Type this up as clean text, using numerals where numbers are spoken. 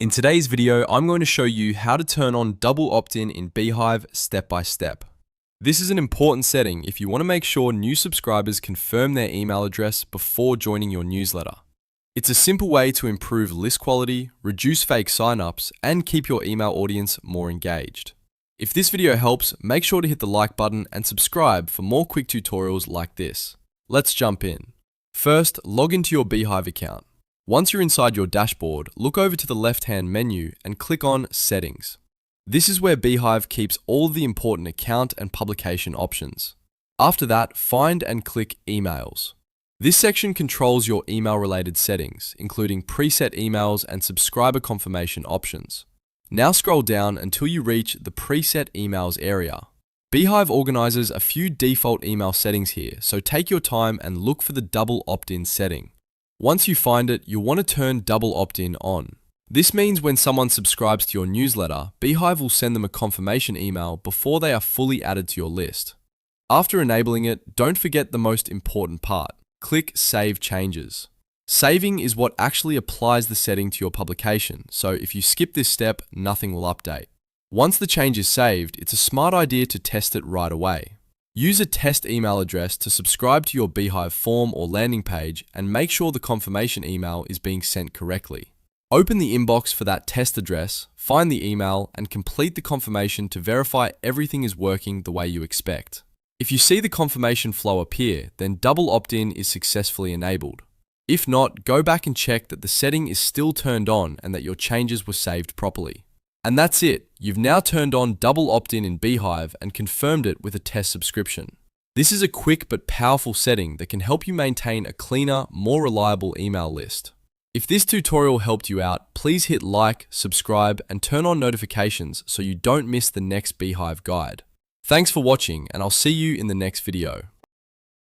In today's video, I'm going to show you how to turn on double opt-in in Beehiiv step by step. This is an important setting if you want to make sure new subscribers confirm their email address before joining your newsletter. It's a simple way to improve list quality, reduce fake signups, and keep your email audience more engaged. If this video helps, make sure to hit the like button and subscribe for more quick tutorials like this. Let's jump in. First, log into your Beehiiv account. Once you're inside your dashboard, look over to the left-hand menu and click on Settings. This is where Beehiiv keeps all the important account and publication options. After that, find and click Emails. This section controls your email-related settings, including preset emails and subscriber confirmation options. Now scroll down until you reach the Preset Emails area. Beehiiv organizes a few default email settings here, so take your time and look for the double opt-in setting. Once you find it, you'll want to turn double opt-in on. This means when someone subscribes to your newsletter, Beehiiv will send them a confirmation email before they are fully added to your list. After enabling it, don't forget the most important part. Click Save Changes. Saving is what actually applies the setting to your publication, so if you skip this step, nothing will update. Once the change is saved, it's a smart idea to test it right away. Use a test email address to subscribe to your Beehiiv form or landing page and make sure the confirmation email is being sent correctly. Open the inbox for that test address, find the email, and complete the confirmation to verify everything is working the way you expect. If you see the confirmation flow appear, then double opt-in is successfully enabled. If not, go back and check that the setting is still turned on and that your changes were saved properly. And that's it. You've now turned on double opt-in in Beehiiv and confirmed it with a test subscription. This is a quick but powerful setting that can help you maintain a cleaner, more reliable email list. If this tutorial helped you out, please hit like, subscribe, and turn on notifications so you don't miss the next Beehiiv guide. Thanks for watching, and I'll see you in the next video.